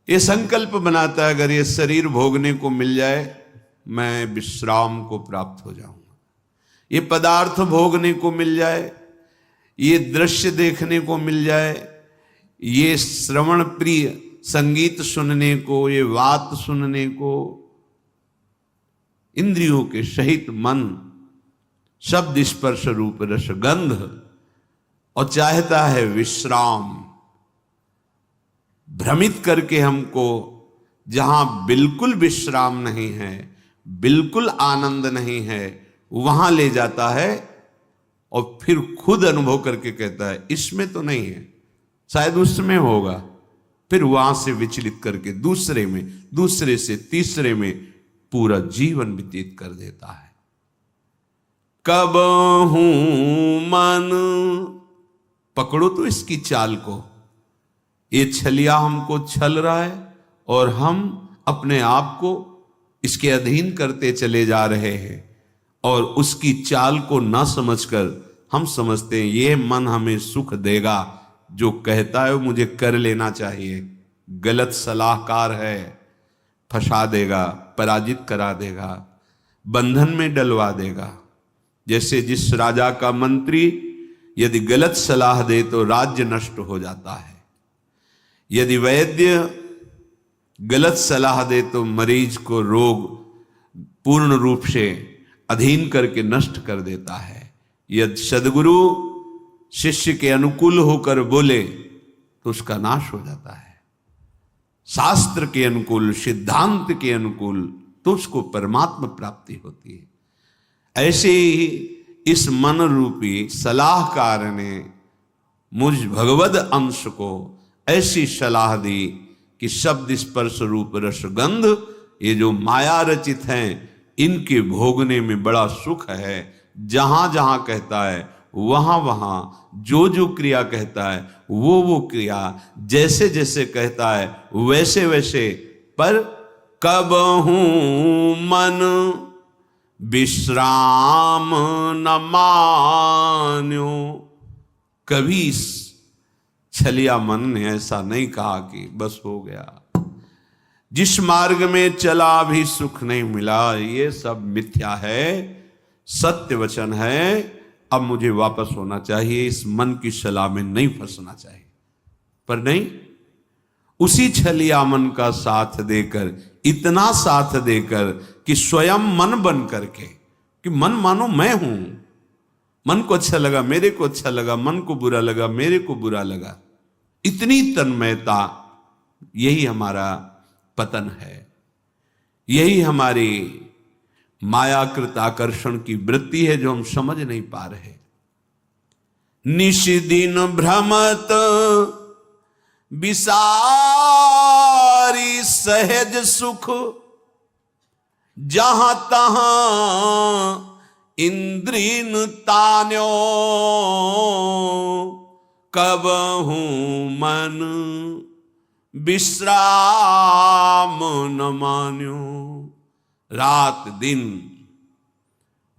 ये संकल्प बनाता है अगर ये शरीर भोगने को मिल जाए मैं विश्राम को प्राप्त हो जाऊंगा, ये पदार्थ भोगने को मिल जाए, ये दृश्य देखने को मिल जाए, ये श्रवण प्रिय संगीत सुनने को, ये बात सुनने को, इंद्रियों के सहित मन शब्द स्पर्श रूप रस गंध, और चाहता है विश्राम। भ्रमित करके हमको जहां बिल्कुल विश्राम नहीं है, बिल्कुल आनंद नहीं है, वहां ले जाता है और फिर खुद अनुभव करके कहता है इसमें तो नहीं है, शायद उसमें होगा। फिर वहां से विचलित करके दूसरे में, दूसरे से तीसरे में पूरा जीवन व्यतीत कर देता है। कब हूं मन, पकड़ो तो इसकी चाल को, ये छलिया हमको छल रहा है और हम अपने आप को इसके अधीन करते चले जा रहे हैं, और उसकी चाल को ना समझकर हम समझते हैं ये मन हमें सुख देगा, जो कहता है वो मुझे कर लेना चाहिए। गलत सलाहकार है, फंसा देगा, पराजित करा देगा, बंधन में डलवा देगा। जैसे जिस राजा का मंत्री यदि गलत सलाह दे तो राज्य नष्ट हो जाता है, यदि वैद्य गलत सलाह दे तो मरीज को रोग पूर्ण रूप से अधीन करके नष्ट कर देता है। यदि सद्गुरु शिष्य के अनुकूल होकर बोले तो उसका नाश हो जाता है, शास्त्र के अनुकूल, सिद्धांत के अनुकूल तो उसको परमात्मा प्राप्ति होती है। ऐसे ही इस मन रूपी सलाहकार ने मुझ भगवद अंश को ऐसी सलाह दी कि शब्द स्पर्श रूप रस गंध, ये जो माया रचित हैं, इनके भोगने में बड़ा सुख है। जहां जहां कहता है वहां वहां, जो जो क्रिया कहता है वो क्रिया, जैसे जैसे कहता है वैसे वैसे। पर कब हूं मन विश्राम न मान्यो, कभी छलिया मन ने ऐसा नहीं कहा कि बस हो गया, जिस मार्ग में चला भी सुख नहीं मिला, ये सब मिथ्या है, सत्य वचन है, अब मुझे वापस होना चाहिए, इस मन की सलाह में नहीं फंसना चाहिए। पर नहीं, उसी छलिया मन का साथ देकर, इतना साथ देकर कि स्वयं मन बन करके, कि मन मानो मैं हूं, मन को अच्छा लगा मेरे को अच्छा लगा, मन को बुरा लगा मेरे को बुरा लगा, इतनी तन्मयता, यही हमारा पतन है, यही हमारी मायाकृत आकर्षण की वृत्ति है जो हम समझ नहीं पा रहे। निशिदिन भ्रमत विसारी सहज सुख, जहां तहां इंद्रिन तान्यो, कब हूं मन विश्राम न मान्यो। रात दिन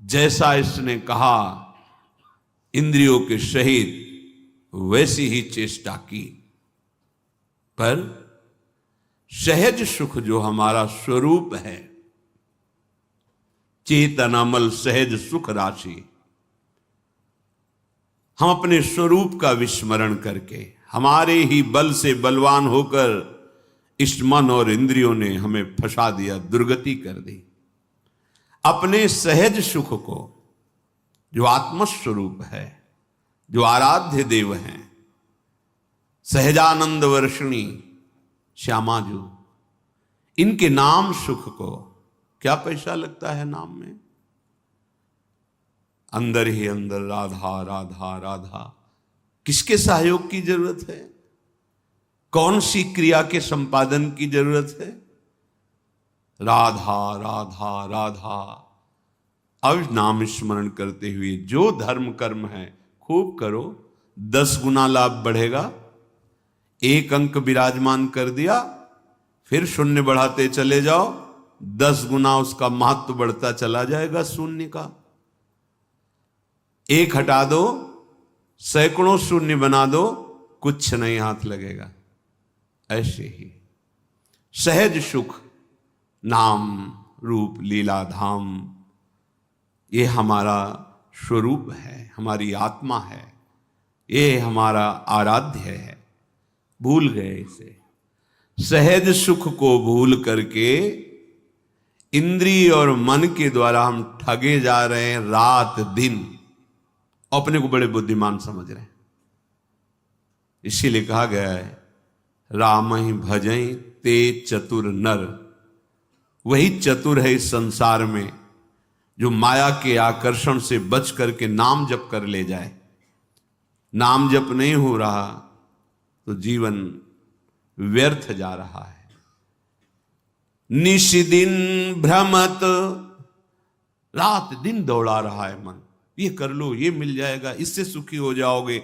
जैसा इसने कहा इंद्रियों के सहित वैसी ही चेष्टा की, पर सहज सुख जो हमारा स्वरूप है, चेतनामल सहज सुख राशि, हम अपने स्वरूप का विस्मरण करके, हमारे ही बल से बलवान होकर इस मन और इंद्रियों ने हमें फंसा दिया, दुर्गति कर दी। अपने सहज सुख को, जो आत्मस्वरूप है, जो आराध्य देव हैं, सहजानंद वर्षिणी श्यामाजू, इनके नाम सुख को, क्या पैसा लगता है नाम में? अंदर ही अंदर राधा राधा राधा, किसके सहयोग की जरूरत है? कौन सी क्रिया के संपादन की जरूरत है? राधा राधा राधा। अब नाम स्मरण करते हुए जो धर्म कर्म है खूब करो, 10 गुना लाभ बढ़ेगा। 1 अंक विराजमान कर दिया, फिर शून्य बढ़ाते चले जाओ, 10 गुना उसका महत्व बढ़ता चला जाएगा शून्य का। 1 हटा दो, सैकड़ों शून्य बना दो, कुछ नहीं हाथ लगेगा। ऐसे ही सहज सुख, नाम रूप लीला धाम, ये हमारा स्वरूप है, हमारी आत्मा है, ये हमारा आराध्य है। भूल गए इसे। सहज सुख को भूल करके इंद्रिय और मन के द्वारा हम ठगे जा रहे हैं रात दिन, अपने को बड़े बुद्धिमान समझ रहे हैं। इसीलिए कहा गया है राम ही भजई ते चतुर नर। वही चतुर है इस संसार में जो माया के आकर्षण से बच करके नाम जप कर ले जाए। नाम जप नहीं हो रहा तो जीवन व्यर्थ जा रहा है। निश दिन भ्रमत, रात दिन दौड़ा रहा है मन, ये कर लो, ये मिल जाएगा, इससे सुखी हो जाओगे।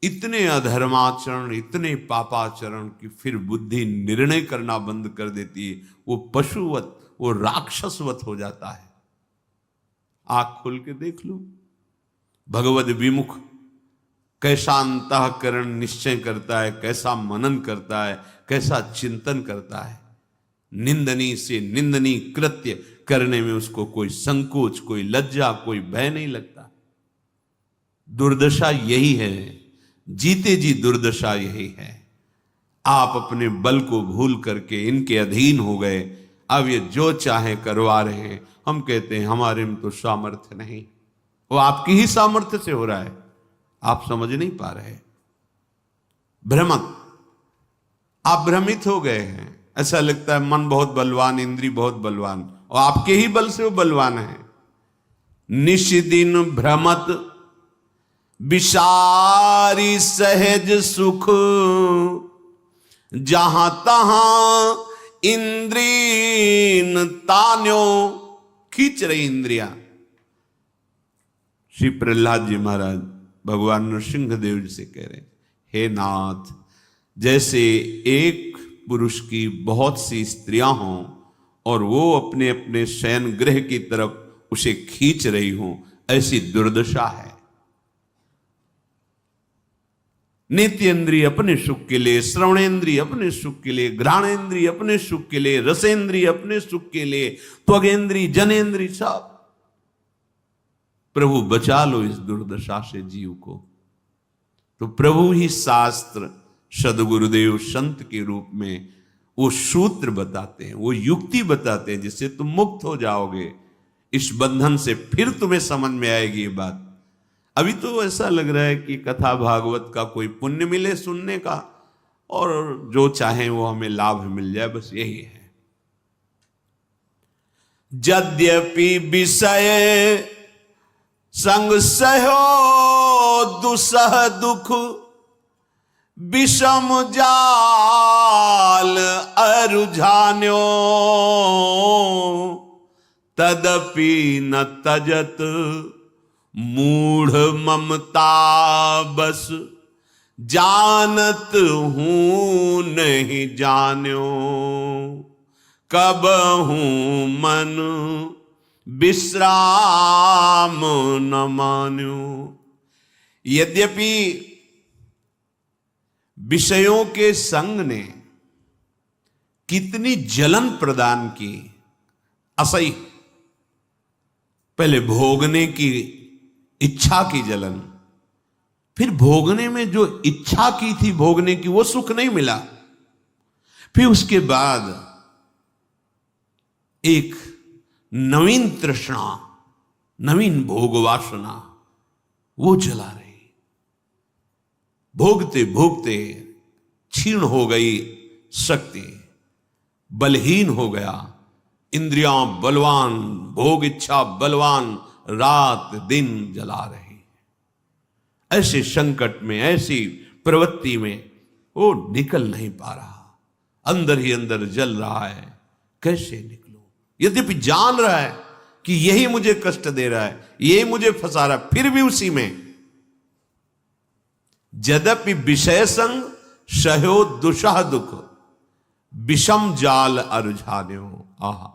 इतने अधर्माचरण, इतने पापाचरण कि फिर बुद्धि निर्णय करना बंद कर देती है। वो पशुवत, वो राक्षसवत हो जाता है। आंख खोल के देख लो, भगवद विमुख कैसा अंतःकरण निश्चय करता है, कैसा मनन करता है, कैसा चिंतन करता है। निंदनीय से निंदनीय कृत्य करने में उसको कोई संकोच, कोई लज्जा, कोई भय नहीं लगता। दुर्दशा यही है, जीते जी दुर्दशा यही है। आप अपने बल को भूल करके इनके अधीन हो गए। अब ये जो चाहे करवा रहे हैं। हम कहते हैं हमारे में तो सामर्थ्य नहीं, वो आपकी ही सामर्थ्य से हो रहा है, आप समझ नहीं पा रहे। भ्रमक, आप भ्रमित हो गए हैं। ऐसा लगता है मन बहुत बलवान, इंद्री बहुत बलवान, और आपके ही बल से वो बलवान है। निश दिन भ्रमत विसारी सहज सुख, जहां तहां इंद्रीन तान्यो, खींच रही इंद्रिया। श्री प्रहलाद जी महाराज भगवान नृसिंहदेव जी से कह रहे हैं, हे नाथ, जैसे एक पुरुष की बहुत सी स्त्रियां हों और वो अपने अपने शयन गृह की तरफ उसे खींच रही हों, ऐसी दुर्दशा है। नेत्रेंद्रिय अपने सुख के लिए, श्रवणेंद्रिय अपने सुख के लिए, घ्राणेंद्रिय अपने सुख के लिए, रसेंद्रिय अपने सुख के लिए, त्वगेंद्रिय, जनेंद्रिय, सब। प्रभु बचा लो इस दुर्दशा से जीव को। तो प्रभु ही शास्त्र, सदगुरुदेव संत के रूप में वो सूत्र बताते हैं, वो युक्ति बताते हैं, जिससे तुम मुक्त हो जाओगे इस बंधन से। फिर तुम्हें समझ में आएगी ये बात। अभी तो ऐसा लग रहा है कि कथा भागवत का कोई पुण्य मिले सुनने का, और जो चाहे वो हमें लाभ मिल जाए, बस यही है। यद्यपि विषय संग सहो दुसह दुख, विषम जाल अरुझान्यो, तदपि न तजत मूढ़ ममता बस, जानत हूं नहीं जान्यो, कब हूं मन विश्राम न मान्यो। यद्यपि विषयों के संग ने कितनी जलन प्रदान की, असही, पहले भोगने की इच्छा की जलन, फिर भोगने में जो इच्छा की थी भोगने की वो सुख नहीं मिला, फिर उसके बाद एक नवीन तृष्णा, नवीन भोग वासना वो जला रही। भोगते भोगते क्षीण हो गई शक्ति, बलहीन हो गया, इंद्रियां बलवान, भोग इच्छा बलवान, रात दिन जला रही। ऐसे संकट में, ऐसी प्रवृत्ति में वो निकल नहीं पा रहा, अंदर ही अंदर जल रहा है। कैसे निकलूं? यद्यपि जान रहा है कि यही मुझे कष्ट दे रहा है, यही मुझे फंसा रहा है, फिर भी उसी में। यद्यपि विषय संग सहो दुषह दुख, विषम जाल अरुझान्यो। आहा,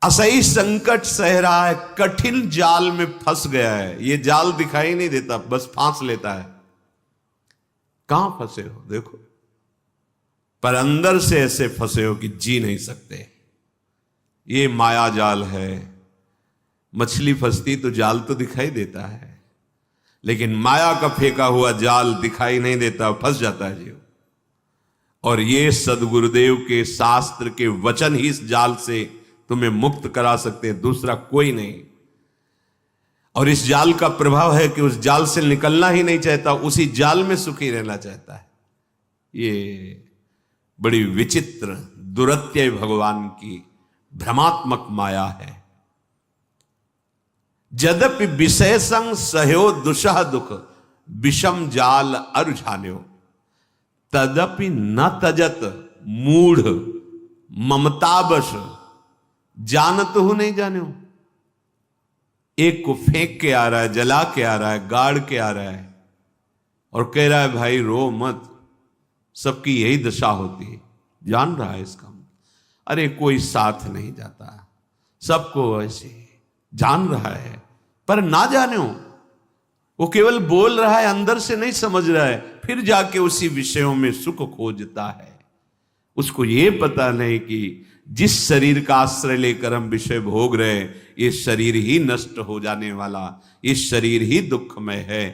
असही संकट सह रहा है, कठिन जाल में फंस गया है। ये जाल दिखाई नहीं देता, बस फांस लेता है। कहां फंसे हो? देखो, पर अंदर से ऐसे फंसे हो कि जी नहीं सकते। ये माया जाल है। मछली फंसती तो जाल तो दिखाई देता है, लेकिन माया का फेंका हुआ जाल दिखाई नहीं देता, फंस जाता है जीव। और ये सदगुरुदेव के शास्त्र के वचन ही इस जाल से तुम्हें मुक्त करा सकते हैं, दूसरा कोई नहीं। और इस जाल का प्रभाव है कि उस जाल से निकलना ही नहीं चाहता, उसी जाल में सुखी रहना चाहता है। ये बड़ी विचित्र दुरत्यय भगवान की भ्रमात्मक माया है। यद्यपि विषय संग सहयो दुषह दुख विषम जाल अरुझान्यो, तदपि न तजत मूढ़ ममतावश जानत हो नहीं जान्यो। एक को फेंक के आ रहा है, जला के आ रहा है, गाड़ के आ रहा है और कह रहा है भाई रो मत, सबकी यही दशा होती है। जान रहा है इसका, अरे कोई साथ नहीं जाता, सबको ऐसे जान रहा है, पर ना जाने हो, वो केवल बोल रहा है, अंदर से नहीं समझ रहा है, फिर जाके उसी विषयों में सुख खोजता है। उसको ये पता नहीं कि जिस शरीर का आश्रय लेकर हम विषय भोग रहे, ये शरीर ही नष्ट हो जाने वाला, ये शरीर ही दुखमय है,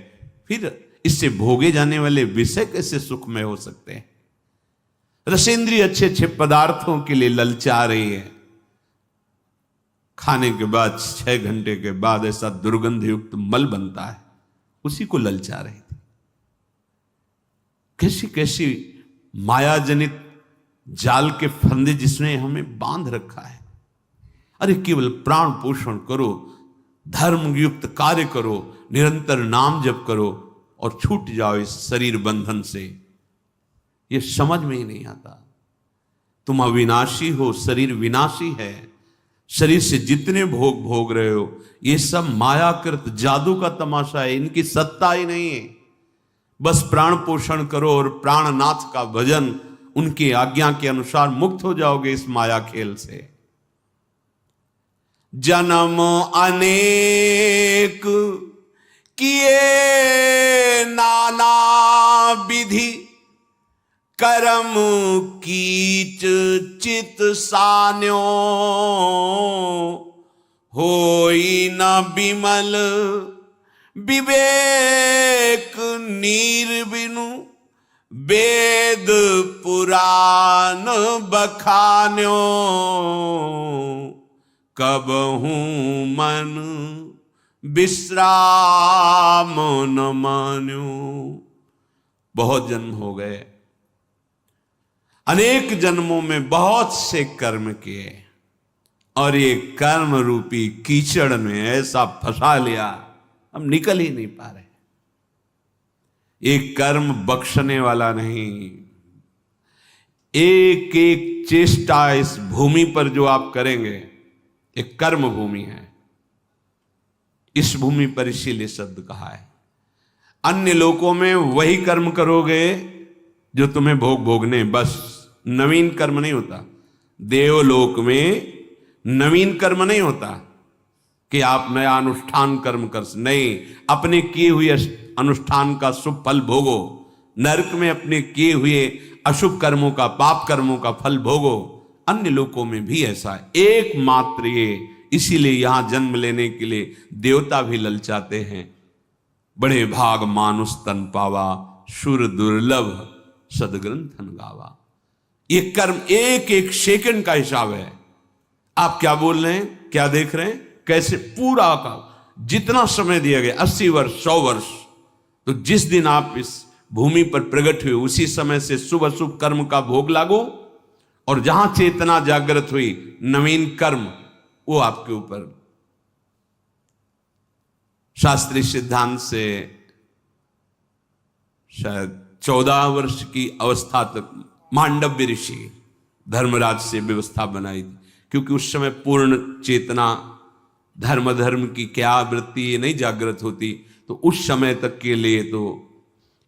फिर इससे भोगे जाने वाले विषय कैसे सुखमय हो सकते हैं। रसेंद्रिय अच्छे अच्छे पदार्थों के लिए ललचा रही है, खाने के बाद 6 घंटे के बाद ऐसा दुर्गंध युक्त मल बनता है, उसी को ललचा रही थी। कैसी कैसी मायाजनित जाल के फंदे जिसने हमें बांध रखा है। अरे केवल प्राण पोषण करो, धर्म युक्त कार्य करो, निरंतर नाम जप करो और छूट जाओ इस शरीर बंधन से। ये समझ में ही नहीं आता। तुम अविनाशी हो, शरीर विनाशी है। शरीर से जितने भोग भोग रहे हो, ये सब मायाकृत जादू का तमाशा है, इनकी सत्ता ही नहीं है। बस प्राण पोषण करो और प्राणनाथ का भजन, उनकी आज्ञा के अनुसार मुक्त हो जाओगे इस माया खेल से। जन्म अनेक किए नाना विधि, कर्म कीच चित सान्यो, होई न विमल विवेक नीर बिनु, वेद पुराण बखान्यो, कबहू मन विश्राम न मान्यो। बहुत जन्म हो गए, अनेक जन्मों में बहुत से कर्म किए और ये कर्म रूपी कीचड़ में ऐसा फंसा लिया, हम निकल ही नहीं पा रहे। एक कर्म बख्शने वाला नहीं, एक एक चेष्टा इस भूमि पर जो आप करेंगे, एक कर्म भूमि है इस भूमि पर, इसीलिए शब्द कहा है। अन्य लोकों में वही कर्म करोगे जो तुम्हें भोग भोगने, बस नवीन कर्म नहीं होता। देवलोक में नवीन कर्म नहीं होता कि आप नया अनुष्ठान कर्म कर, नहीं, अपने किए हुए अनुष्ठान का शुभ फल भोगो। नरक में अपने किए हुए अशुभ कर्मों का, पाप कर्मों का फल भोगो। अन्य लोकों में भी ऐसा है, एकमात्र ये। इसीलिए यहां जन्म लेने के लिए देवता भी ललचाते हैं। बड़े भाग मानुष तन पावा, सुर दुर्लभ सदग्रंथन गावा। ये कर्म एक एक सेकंड का हिसाब है। आप क्या बोल रहे हैं, क्या देख रहे हैं, कैसे, पूरा का जितना समय दिया गया 80 वर्ष 100 वर्ष, तो जिस दिन आप इस भूमि पर प्रकट हुए उसी समय से शुभ अशुभ कर्म का भोग लागो, और जहां चेतना जागृत हुई नवीन कर्म वो आपके ऊपर। शास्त्रीय सिद्धांत से शायद 14 वर्ष की अवस्था तक मांडव्य ऋषि धर्मराज से व्यवस्था बनाई थी, क्योंकि उस समय पूर्ण चेतना धर्म की क्या वृत्ति ये नहीं जागृत होती, तो उस समय तक के लिए तो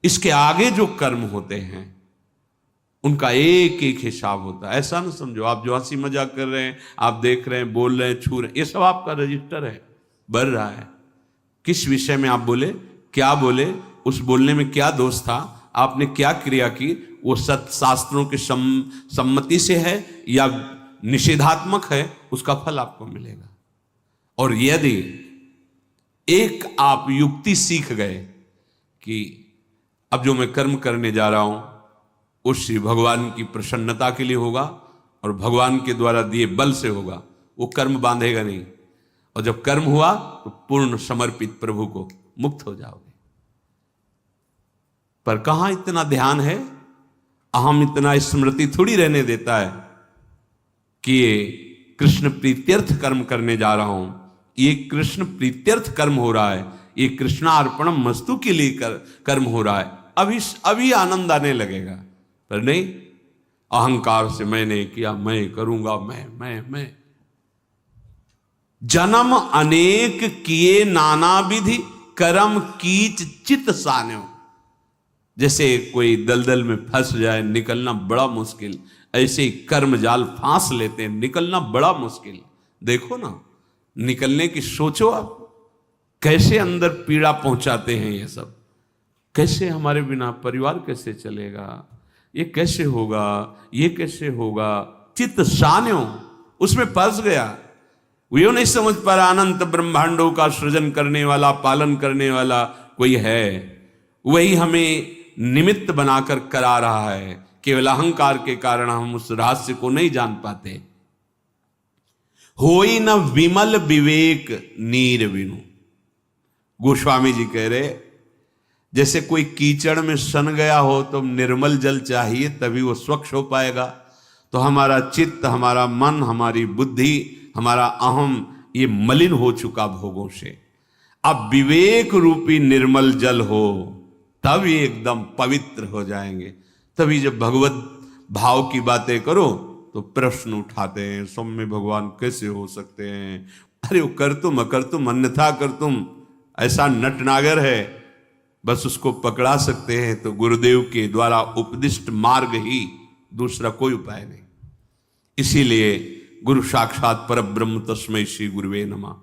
इसके आगे जो कर्म होते हैं उनका एक एक हिसाब होता है। ऐसा ना समझो आप जो हंसी मजाक कर रहे हैं, आप देख रहे हैं, बोल रहे हैं, छू रहे हैं, ये सब आपका रजिस्टर है, बढ़ रहा है। किस विषय में आप बोले, क्या बोले, उस बोलने में क्या दोष था, आपने क्या क्रिया की, वो शास्त्रों के सम्मति से है या निषेधात्मक है, उसका फल आपको मिलेगा। और यदि एक आप युक्ति सीख गए कि अब जो मैं कर्म करने जा रहा हूं वो श्री भगवान की प्रसन्नता के लिए होगा और भगवान के द्वारा दिए बल से होगा, वो कर्म बांधेगा नहीं, और जब कर्म हुआ तो पूर्ण समर्पित प्रभु को मुक्त हो जाओगे। पर कहां इतना ध्यान है, अहम इतना स्मृति थोड़ी रहने देता है कि ये कृष्ण प्रीत्यर्थ कर्म करने जा रहा हूं, ये कृष्ण प्रीत्यर्थ कर्म हो रहा है, ये कृष्णार्पणम मस्तु के लिए कर्म हो रहा है, अभी आनंद आने लगेगा। पर नहीं, अहंकार से मैंने किया, मैं करूंगा, मैं जन्म अनेक किए नाना विधि कर्म कीच चित सान्यो। जैसे कोई दलदल में फंस जाए, निकलना बड़ा मुश्किल, ऐसे ही कर्म जाल फांस लेते हैं, निकलना बड़ा मुश्किल। देखो ना, निकलने की सोचो आप, कैसे अंदर पीड़ा पहुंचाते हैं ये सब। कैसे हमारे बिना परिवार कैसे चलेगा, ये कैसे होगा, ये कैसे होगा। चित्त सान्यो, उसमें फंस गया, वो नहीं समझ पा रहा अनंत ब्रह्मांडों का सृजन करने वाला, पालन करने वाला कोई है, वही हमें निमित्त बनाकर करा रहा है। केवल अहंकार के कारण हम उस रहस्य को नहीं जान पाते। होई न विमल विवेक नीर बिनु। गोस्वामी जी कह रहे, जैसे कोई कीचड़ में सन गया हो तो निर्मल जल चाहिए तभी वो स्वच्छ हो पाएगा। तो हमारा चित्त, हमारा मन, हमारी बुद्धि, हमारा अहम, ये मलिन हो चुका भोगों से। अब विवेक रूपी निर्मल जल हो तब ये एकदम पवित्र हो जाएंगे। तभी जब भगवत भाव की बातें करो तो प्रश्न उठाते हैं, सौम्य भगवान कैसे हो सकते हैं, अरे वो कर तुम अकर तुम अन्यथा कर तुम, ऐसा नटनागर है, बस उसको पकड़ा सकते हैं तो गुरुदेव के द्वारा उपदिष्ट मार्ग ही, दूसरा कोई उपाय नहीं। इसीलिए गुरु साक्षात परब्रह्म तस्मै श्री गुरुवे नमः।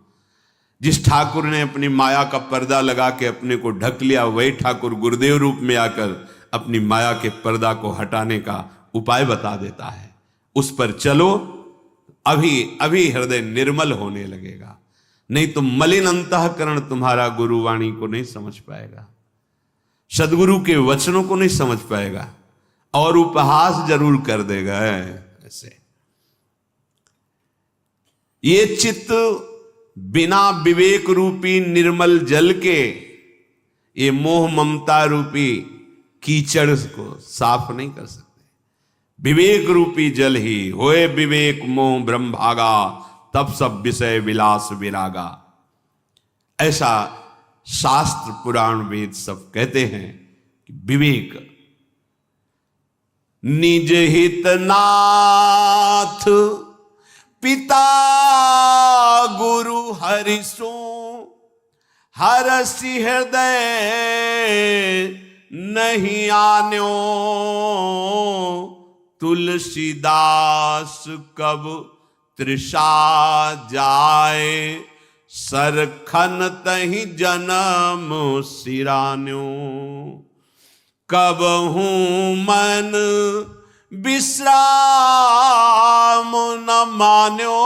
जिस ठाकुर ने अपनी माया का पर्दा लगा के अपने को ढक लिया, वही ठाकुर गुरुदेव रूप में आकर अपनी माया के पर्दा को हटाने का उपाय बता देता है। उस पर चलो, अभी हृदय निर्मल होने लगेगा। नहीं तो मलिन अंतःकरण तुम्हारा गुरुवाणी को नहीं समझ पाएगा, सदगुरु के वचनों को नहीं समझ पाएगा, और उपहास जरूर कर देगा। ऐसे ये चित्त बिना विवेक रूपी निर्मल जल के, ये मोह ममता रूपी कीचड़ को साफ नहीं कर सकते। विवेक रूपी जल ही होए विवेक मोह ब्रह्म भागा, तब सब विषय विलास विरागा। ऐसा शास्त्र पुराण वेद सब कहते हैं कि विवेक निज हित नाथ पिता गुरु हरिसो हरसि हृदय नहीं आन्यो, तुलसीदास कब तृषा जाए सरखन तहि जन्म सिरान्यो, कब हूं मन विश्राम न मान्यो,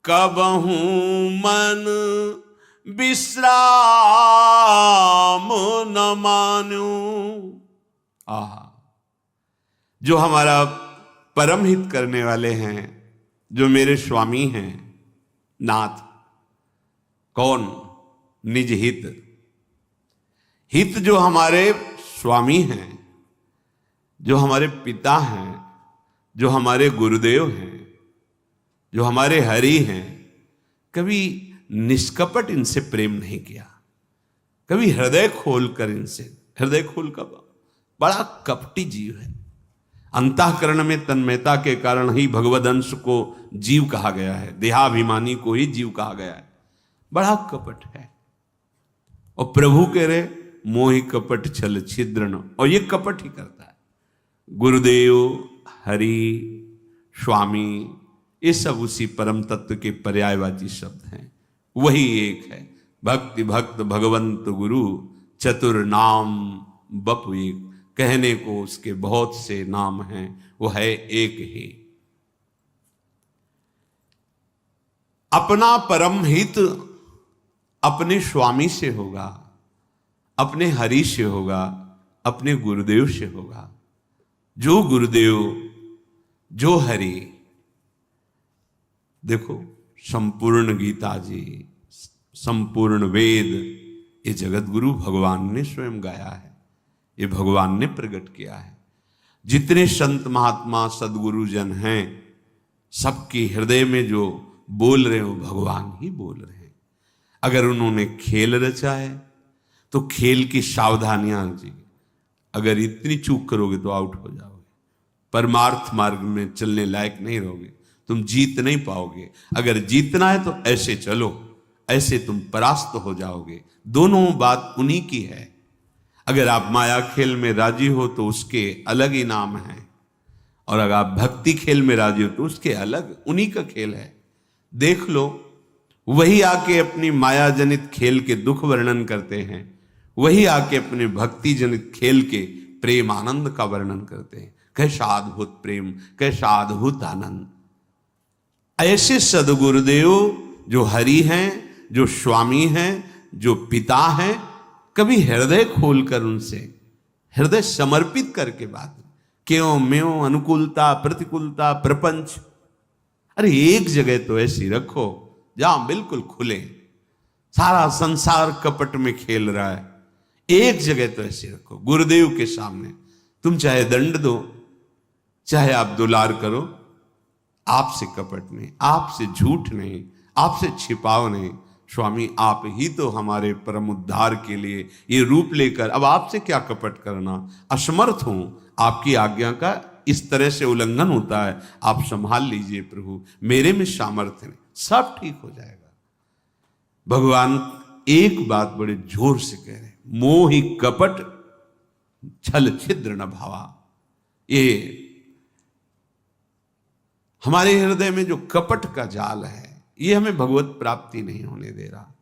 कब हूं मन विश्राम न मान्यो। आहा, जो हमारा परम हित करने वाले हैं, जो मेरे स्वामी हैं, नाथ, कौन? निज हित। हित जो हमारे स्वामी हैं, जो हमारे पिता हैं, जो हमारे गुरुदेव हैं, जो हमारे हरि हैं, कभी निष्कपट इनसे प्रेम नहीं किया, कभी हृदय खोलकर इनसे, हृदय खोल कर, बड़ा कपटी जीव है। अंतःकरण में तन्मयता के कारण ही भगवद अंश को जीव कहा गया है, देहाभिमानी को ही जीव कहा गया है। बड़ा कपट है। और प्रभु कह रहे मोहि कपट छल छिद्रन, और ये कपट ही करता है। गुरुदेव, हरि, स्वामी, ये सब उसी परम तत्व के पर्यायवाची शब्द हैं। वही एक है। भक्ति भक्त भगवंत गुरु चतुर नाम बपु एक, कहने को उसके बहुत से नाम हैं, वो है एक ही। अपना परम हित अपने स्वामी से होगा, अपने हरि से होगा, अपने गुरुदेव से होगा। जो गुरुदेव, जो हरि, देखो संपूर्ण गीता जी, संपूर्ण वेद, ये जगत गुरु भगवान ने स्वयं गाया है, ये भगवान ने प्रकट किया है। जितने संत महात्मा सदगुरुजन हैं, सबके हृदय में जो बोल रहे हो भगवान ही बोल रहे हैं। अगर उन्होंने खेल रचा है तो खेल की सावधानियां जी, अगर इतनी चूक करोगे तो आउट हो जाओगे, परमार्थ मार्ग में चलने लायक नहीं रहोगे, तुम जीत नहीं पाओगे। अगर जीतना है तो ऐसे चलो, ऐसे तुम परास्त हो जाओगे। दोनों बात उन्हीं की है। अगर आप माया खेल में राजी हो तो उसके अलग इनाम हैं, और अगर आप भक्ति खेल में राजी हो तो उसके अलग, उन्हीं का खेल है। देख लो, वही आके अपनी माया जनित खेल के दुख वर्णन करते हैं, वही आके अपने भक्ति जनित खेल के प्रेम आनंद का वर्णन करते हैं। कैसा अद्भुत प्रेम, कैसा अद्भुत आनंद। ऐसे सदगुरुदेव जो हरि हैं, जो स्वामी हैं, जो पिता हैं, कभी हृदय खोलकर उनसे हृदय समर्पित करके बात, क्यों म्यों अनुकूलता प्रतिकूलता प्रपंच, अरे एक जगह तो ऐसी रखो जहां बिल्कुल खुले, सारा संसार कपट में खेल रहा है, एक जगह तो ऐसी रखो गुरुदेव के सामने। तुम चाहे दंड दो, चाहे आप दुलार करो, आपसे कपट नहीं, आपसे झूठ नहीं, आपसे छिपाव नहीं। स्वामी आप ही तो हमारे परम उद्धार के लिए ये रूप लेकर, अब आपसे क्या कपट करना, असमर्थ हूं, आपकी आज्ञा का इस तरह से उल्लंघन होता है, आप संभाल लीजिए प्रभु, मेरे में सामर्थ्य नहीं, सब ठीक हो जाएगा। भगवान एक बात बड़े जोर से कह रहे हैं, मोहि कपट छल छिद्र न भावा। ये हमारे हृदय में जो कपट का जाल है, ये हमें भगवत प्राप्ति नहीं होने दे रहा।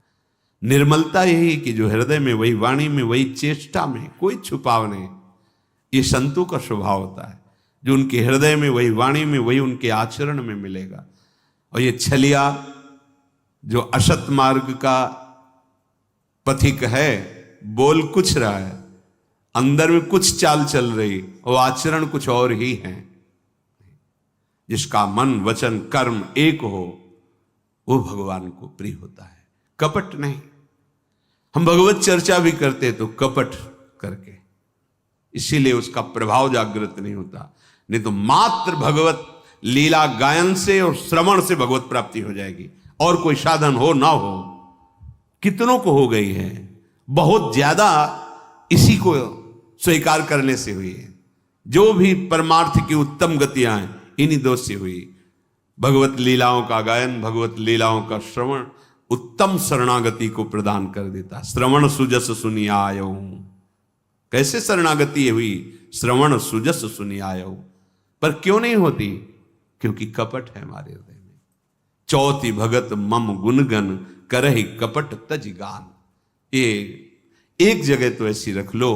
निर्मलता यही कि जो हृदय में, वही वाणी में, वही चेष्टा में, कोई छुपाव नहीं। ये संतों का स्वभाव होता है, जो उनके हृदय में, वही वाणी में, वही उनके आचरण में मिलेगा। और ये छलिया जो असत मार्ग का पथिक है, बोल कुछ रहा है, अंदर में कुछ चाल चल रही, और आचरण कुछ और ही है। जिसका मन वचन कर्म एक हो, वो भगवान को प्रिय होता है, कपट नहीं। हम भगवत चर्चा भी करते तो कपट करके, इसीलिए उसका प्रभाव जागृत नहीं होता। नहीं तो मात्र भगवत लीला गायन से और श्रवण से भगवत प्राप्ति हो जाएगी, और कोई साधन हो ना हो। कितनों को हो गई है, बहुत ज्यादा इसी को स्वीकार करने से हुई है। जो भी परमार्थ की उत्तम गतियां हैं, इन्हीं दो से हुई। भगवत लीलाओं का गायन, भगवत लीलाओं का श्रवण उत्तम शरणागति को प्रदान कर देता। श्रवण सुजस सुनी आयो, कैसे शरणागति हुई, श्रवण सुजस सुनी आयो। पर क्यों नहीं होती? क्योंकि कपट है हमारे हृदय में। चौथी भगत मम गुणगन करहि कपट तज गान। ये एक जगह तो ऐसी रख लो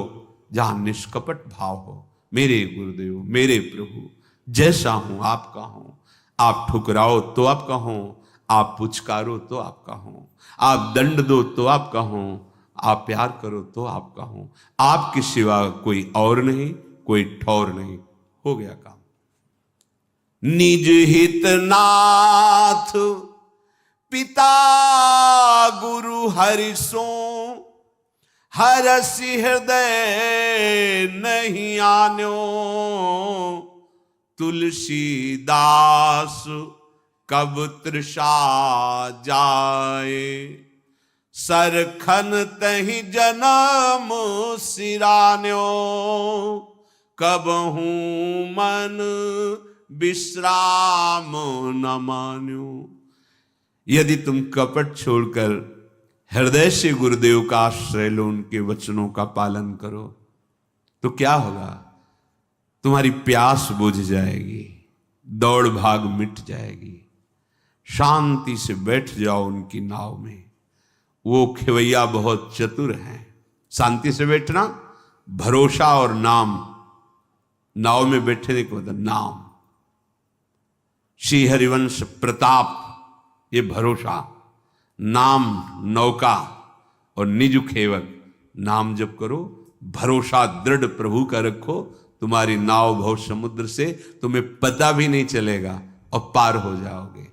जहां निष्कपट भाव हो। मेरे गुरुदेव, मेरे प्रभु, जैसा हूं आपका हूं। आप ठुकराओ तो आपका हूं, आप पुचकारो तो आपका हूं, आप दंड दो तो आपका हूं, आप प्यार करो तो आपका हूं। आपके सिवा कोई और नहीं, कोई ठौर नहीं। हो गया काम। निज हित नाथ पिता गुरु हरि सो, हरसि हृदय नहीं आन्यो। तुलसीदास कब तृषा जाए, सरखन तहि जन्म सिरान्यो। कब हूं मन विश्राम न मान्यो। यदि तुम कपट छोड़कर हृदय से गुरुदेव का आश्रय लो, उनके वचनों का पालन करो, तो क्या होगा? तुम्हारी प्यास बुझ जाएगी, दौड़ भाग मिट जाएगी। शांति से बैठ जाओ उनकी नाव में। वो खेवैया बहुत चतुर हैं। शांति से बैठना, भरोसा और नाम, नाव में बैठने को मतलब नाम। श्री हरिवंश प्रताप ये भरोसा, नाम नौका और निज खेवक, नाम जप करो, भरोसा दृढ़ प्रभु का रखो, तुम्हारी नाव भव समुद्र से तुम्हें पता भी नहीं चलेगा और पार हो जाओगे।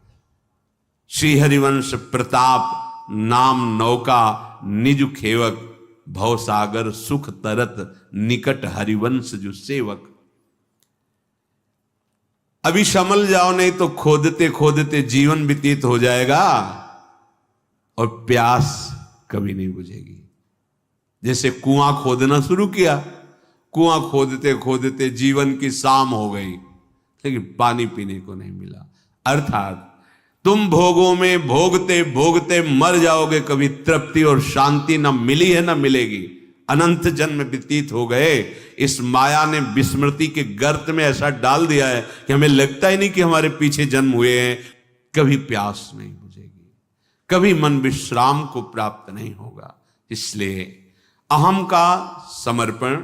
श्री हरिवंश प्रताप, नाम नौका निज खेवक, भव सागर सुख तरत, निकट हरिवंश जो सेवक। अभी संभल जाओ, नहीं तो खोदते खोदते जीवन व्यतीत हो जाएगा और प्यास कभी नहीं बुझेगी। जैसे कुआं खोदना शुरू किया, कुआं खोदते खोदते जीवन की शाम हो गई, लेकिन पानी पीने को नहीं मिला। अर्थात तुम भोगों में भोगते भोगते मर जाओगे, कभी तृप्ति और शांति न मिली है न मिलेगी। अनंत जन्म व्यतीत हो गए, इस माया ने विस्मृति के गर्त में ऐसा डाल दिया है कि हमें लगता ही नहीं कि हमारे पीछे जन्म हुए हैं। कभी प्यास नहीं बुझेगी, कभी मन विश्राम को प्राप्त नहीं होगा। इसलिए अहम का समर्पण,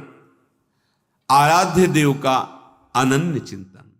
आराध्य देव का अनन्य चिंतन,